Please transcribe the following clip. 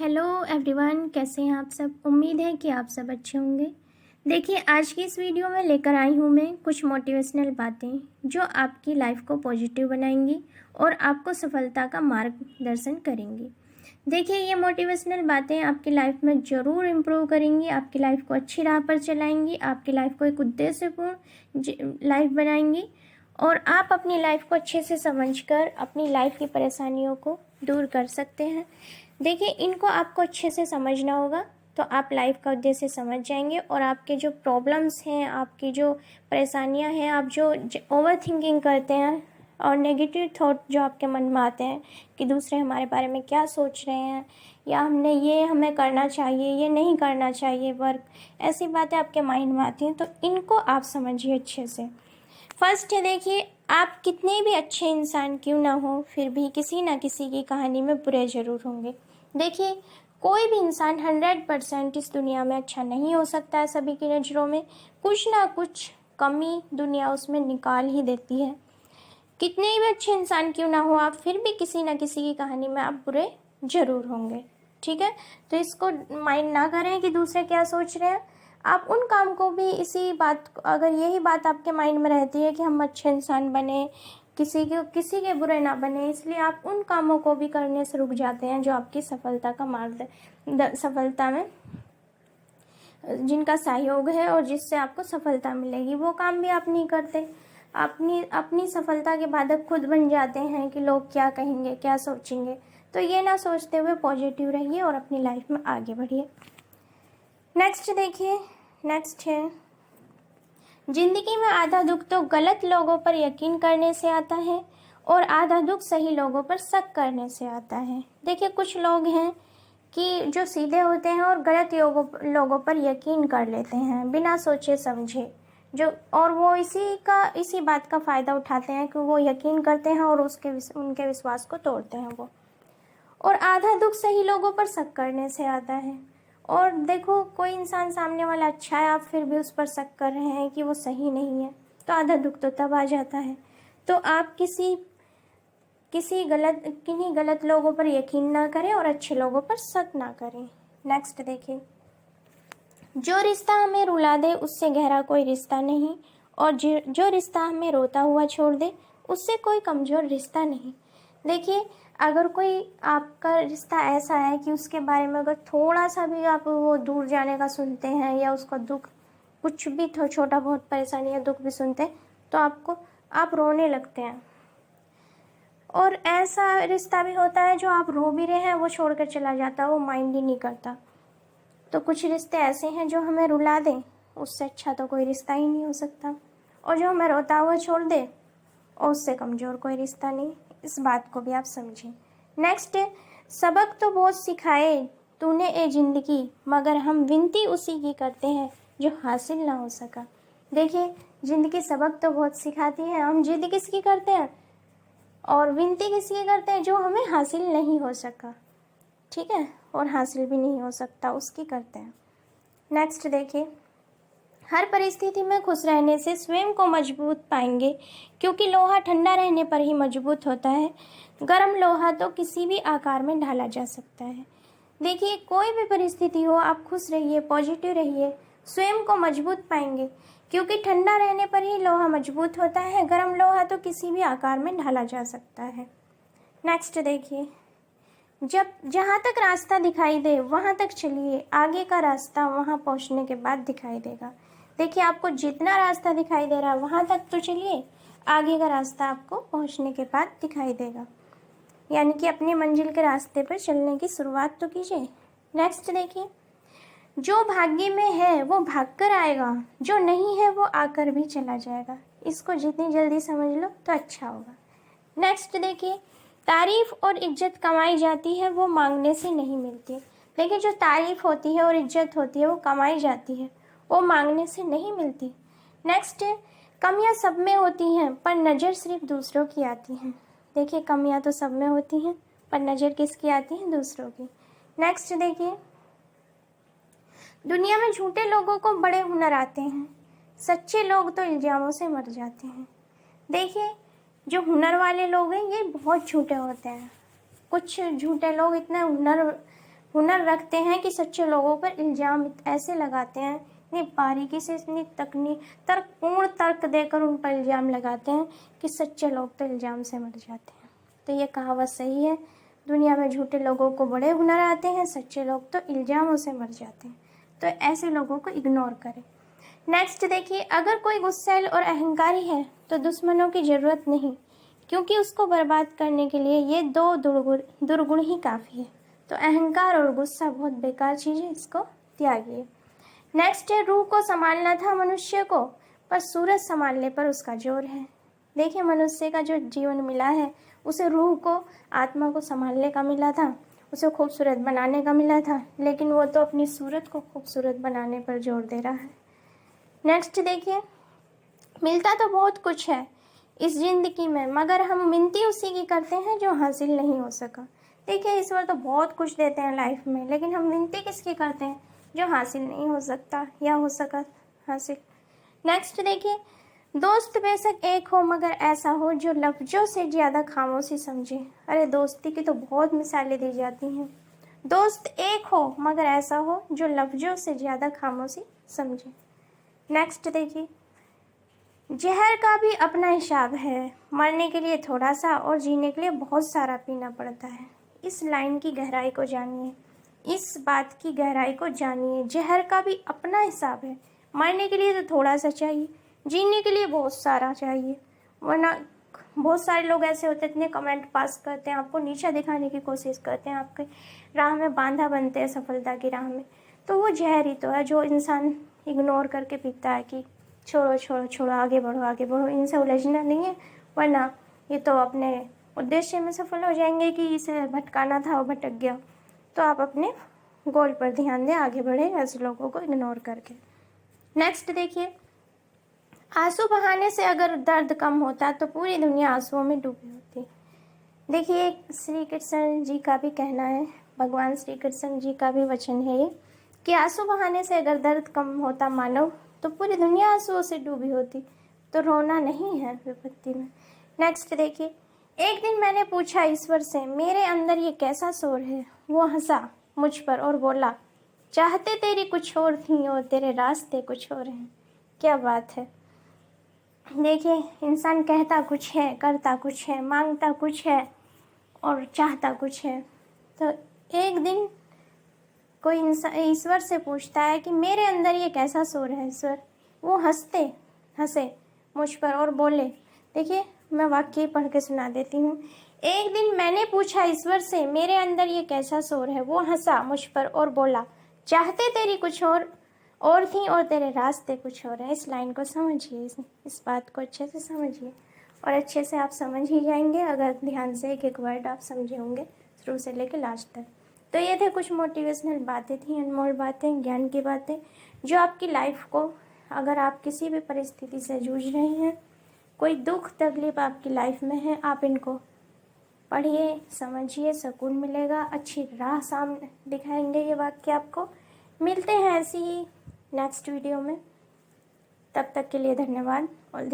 Hello everyone, कैसे हैं आप सब। उम्मीद है कि आप सब अच्छे होंगे। देखिए, आज की इस वीडियो में लेकर आई हूँ मैं कुछ मोटिवेशनल बातें जो आपकी लाइफ को पॉजिटिव बनाएंगी और आपको सफलता का मार्गदर्शन करेंगी। देखिए, ये मोटिवेशनल बातें आपकी लाइफ में ज़रूर इम्प्रूव करेंगी, आपकी लाइफ को अच्छी राह पर चलाएंगी, आपकी लाइफ को एक उद्देश्यपूर्ण लाइफ बनाएंगी और आप अपनी लाइफ को अच्छे से समझकर अपनी लाइफ की परेशानियों को दूर कर सकते हैं। देखिए, इनको आपको अच्छे से समझना होगा तो आप लाइफ का उद्देश्य समझ जाएंगे और आपके जो प्रॉब्लम्स हैं, आपकी जो परेशानियां हैं, आप जो ओवर थिंकिंग करते हैं और नेगेटिव थॉट जो आपके मन में आते हैं कि दूसरे हमारे बारे में क्या सोच रहे हैं या हमें करना चाहिए, ये नहीं करना चाहिए वर्क, ऐसी बातें आपके माइंड में आती हैं, तो इनको आप समझिए अच्छे से। फर्स्ट है, देखिए, आप कितने भी अच्छे इंसान क्यों ना हो फिर भी किसी ना किसी की कहानी में बुरे ज़रूर होंगे। देखिए, कोई भी इंसान 100% इस दुनिया में अच्छा नहीं हो सकता है। सभी की नज़रों में कुछ ना कुछ कमी दुनिया उसमें निकाल ही देती है। कितने भी अच्छे इंसान क्यों ना हो आप, फिर भी किसी ना किसी की कहानी में आप बुरे ज़रूर होंगे। ठीक है, तो इसको माइंड ना करें कि दूसरे क्या सोच रहे हैं। आप उन काम को भी अगर यही बात आपके माइंड में रहती है कि हम अच्छे इंसान बने, किसी के बुरे ना बने, इसलिए आप उन कामों को भी करने से रुक जाते हैं जो आपकी सफलता में जिनका सहयोग है और जिससे आपको सफलता मिलेगी, वो काम भी आप नहीं करते। अपनी सफलता के बाधक खुद बन जाते हैं कि लोग क्या कहेंगे, क्या सोचेंगे। तो ये ना सोचते हुए पॉजिटिव रहिए और अपनी लाइफ में आगे बढ़िए। नेक्स्ट देखिए, नेक्स्ट है, जिंदगी में आधा दुख तो गलत लोगों पर यकीन करने से आता है और आधा दुख सही लोगों पर शक करने से आता है। देखिए, कुछ लोग हैं कि जो सीधे होते हैं और गलत लोगों पर यकीन कर लेते हैं बिना सोचे समझे, और वो इसी बात का फ़ायदा उठाते हैं कि वो यकीन करते हैं और उनके विश्वास को तोड़ते हैं वो। और आधा दुख सही लोगों पर शक करने से आता है। और देखो, कोई इंसान सामने वाला अच्छा है, आप फिर भी उस पर शक कर रहे हैं कि वो सही नहीं है, तो आधा दुख तो तब आ जाता है। तो आप किन्हीं गलत लोगों पर यकीन ना करें और अच्छे लोगों पर शक ना करें। नेक्स्ट देखिए, जो रिश्ता हमें रुला दे उससे गहरा कोई रिश्ता नहीं, और जो रिश्ता हमें रोता हुआ छोड़ दे उससे कोई कमज़ोर रिश्ता नहीं। देखिए, अगर कोई आपका रिश्ता ऐसा है कि उसके बारे में अगर थोड़ा सा भी आप वो दूर जाने का सुनते हैं या उसका दुख, कुछ भी छोटा बहुत परेशानी या दुख भी सुनते हैं, तो आप रोने लगते हैं। और ऐसा रिश्ता भी होता है जो आप रो भी रहे हैं वो छोड़कर चला जाता है, वो माइंड ही नहीं करता। तो कुछ रिश्ते ऐसे हैं जो हमें रुला दें, उससे अच्छा तो कोई रिश्ता ही नहीं हो सकता। और जो हमें रोता हुआ छोड़ दे, और उससे कमज़ोर कोई रिश्ता नहीं। इस बात को भी आप समझें। नेक्स्ट है, सबक तो बहुत सिखाए तूने ए ज़िंदगी, मगर हम विनती उसी की करते हैं जो हासिल ना हो सका। देखिए, ज़िंदगी सबक तो बहुत सिखाती है, हम जिद किसकी करते हैं और विनती किसकी करते हैं, जो हमें हासिल नहीं हो सका। ठीक है, और हासिल भी नहीं हो सकता उसकी करते हैं। नेक्स्ट देखिए, हर परिस्थिति में खुश रहने से स्वयं को मजबूत पाएंगे, क्योंकि लोहा ठंडा रहने पर ही मजबूत होता है। गर्म लोहा तो किसी भी आकार में ढाला जा सकता है। देखिए, कोई भी परिस्थिति हो, आप खुश रहिए, पॉजिटिव रहिए, स्वयं को मजबूत पाएंगे, क्योंकि ठंडा रहने पर ही लोहा मजबूत होता है। गर्म लोहा तो किसी भी आकार में ढाला जा सकता है। नेक्स्ट देखिए, जहाँ तक रास्ता दिखाई दे वहाँ तक चलिए, आगे का रास्ता वहाँ पहुँचने के बाद दिखाई देगा। देखिए, आपको जितना रास्ता दिखाई दे रहा है वहाँ तक तो चलिए, आगे का रास्ता आपको पहुँचने के बाद दिखाई देगा। यानी कि अपनी मंजिल के रास्ते पर चलने की शुरुआत तो कीजिए। नेक्स्ट देखिए, जो भाग्य में है वो भाग कर आएगा, जो नहीं है वो आकर भी चला जाएगा। इसको जितनी जल्दी समझ लो तो अच्छा होगा। नेक्स्ट देखिए, तारीफ और इज्जत कमाई जाती है, वो मांगने से नहीं मिलती। देखिए, जो तारीफ होती है और इज्जत होती है वो कमाई जाती है, वो मांगने से नहीं मिलती। नेक्स्ट है, कमियां सब में होती हैं पर नज़र सिर्फ दूसरों की आती हैं। देखिए, कमियां तो सब में होती हैं पर नज़र किसकी आती है, दूसरों की। नेक्स्ट देखिए, दुनिया में झूठे लोगों को बड़े हुनर आते हैं, सच्चे लोग तो इल्ज़ामों से मर जाते हैं। देखिए, जो हुनर वाले लोग हैं ये बहुत झूठे होते हैं। कुछ झूठे लोग इतने हुनर रखते हैं कि सच्चे लोगों पर इल्ज़ाम ऐसे लगाते हैं, इतनी बारीकी से, इतनी तर्कपूर्ण तर्क देकर उन पर इल्ज़ाम लगाते हैं कि सच्चे लोग तो इल्ज़ाम से मर जाते हैं। तो ये कहावत सही है। दुनिया में झूठे लोगों को बड़े हुनर आते हैं, सच्चे लोग तो इल्ज़ामों से मर जाते हैं। तो ऐसे लोगों को इग्नोर करें। नेक्स्ट देखिए, अगर कोई गुस्सैल और अहंकारी है तो दुश्मनों की ज़रूरत नहीं, क्योंकि उसको बर्बाद करने के लिए ये दो दुर्गुण ही काफ़ी है। तो अहंकार और गुस्सा बहुत बेकार चीज़ है, इसको त्यागिए। नेक्स्ट है, रूह को संभालना था मनुष्य को, पर सूरज संभालने पर उसका जोर है। देखिए, मनुष्य का जो जीवन मिला है उसे रूह को, आत्मा को संभालने का मिला था, उसे खूबसूरत बनाने का मिला था, लेकिन वो तो अपनी सूरत को खूबसूरत बनाने पर जोर दे रहा है। नेक्स्ट देखिए, मिलता तो बहुत कुछ है इस जिंदगी में, मगर हम मिन्नती उसी की करते हैं जो हासिल नहीं हो सका। देखिए, ईश्वर तो बहुत कुछ देते हैं लाइफ में, लेकिन हम मिन्नती किसकी करते हैं? जो हासिल नहीं हो सकता या हो सका हासिल। नेक्स्ट देखिए, दोस्त बेशक एक हो मगर ऐसा हो जो लफ्ज़ों से ज़्यादा खामोशी समझे। अरे दोस्ती की तो बहुत मिसालें दी जाती हैं। दोस्त एक हो मगर ऐसा हो जो लफ्ज़ों से ज़्यादा खामोशी समझे। नेक्स्ट देखिए, जहर का भी अपना हिसाब है, मरने के लिए थोड़ा सा और जीने के लिए बहुत सारा पीना पड़ता है। इस लाइन की गहराई को जानिए, इस बात की गहराई को जानिए। जहर का भी अपना हिसाब है, मरने के लिए तो थोड़ा सा चाहिए, जीने के लिए बहुत सारा चाहिए। वरना बहुत सारे लोग ऐसे होते हैं, इतने कमेंट पास करते हैं, आपको नीचा दिखाने की कोशिश करते हैं, आपके राह में बांधा बनते हैं सफलता की राह में। तो वो जहर ही तो है जो इंसान इग्नोर करके पीता है कि छोड़ो छोड़ो छोड़ो, आगे बढ़ो आगे बढ़ो, इनसे उलझना नहीं है, वरना ये तो अपने उद्देश्य में सफल हो जाएंगे कि इसे भटकाना था वो भटक गया। तो आप अपने गोल पर ध्यान दें, आगे बढ़े ऐसे लोगों को इग्नोर करके। नेक्स्ट देखिए, आंसू बहाने से अगर दर्द कम होता तो पूरी दुनिया आंसुओं में डूबी होती। देखिए, श्री कृष्ण जी का भी कहना है, भगवान श्री कृष्ण जी का भी वचन है ये, कि आंसू बहाने से अगर दर्द कम होता मानव तो पूरी दुनिया आंसुओं से डूबी होती। तो रोना नहीं है विपत्ति में। नेक्स्ट देखिए, एक दिन मैंने पूछा ईश्वर से, मेरे अंदर ये कैसा शोर है? वो हंसा मुझ पर और बोला, चाहते तेरी कुछ और थी और तेरे रास्ते कुछ और हैं। क्या बात है। देखिए, इंसान कहता कुछ है, करता कुछ है, मांगता कुछ है और चाहता कुछ है। तो एक दिन कोई इंसान ईश्वर से पूछता है कि मेरे अंदर ये कैसा शोर है ईश्वर? वो हंसे मुझ पर और बोले, देखिए मैं वाक्य पढ़ के सुना देती हूँ। एक दिन मैंने पूछा ईश्वर से, मेरे अंदर ये कैसा शोर है? वो हंसा मुझ पर और बोला, चाहते तेरी कुछ और थी और तेरे रास्ते कुछ और हैं। इस लाइन को समझिए, इस बात को अच्छे से समझिए, और अच्छे से आप समझ ही जाएंगे अगर ध्यान से एक एक वर्ड आप समझे होंगे शुरू से लेकर लास्ट तक। तो ये थे कुछ मोटिवेशनल बातें थी, अनमोल बातें, ज्ञान की बातें, जो आपकी लाइफ को, अगर आप किसी भी परिस्थिति से जूझ रहे हैं, कोई दुख तकलीफ आपकी लाइफ में है, आप इनको पढ़िए, समझिए, सुकून मिलेगा, अच्छी राह सामने दिखाएंगे ये वाक्य आपको। मिलते हैं ऐसी ही नेक्स्ट वीडियो में, तब तक के लिए धन्यवाद। और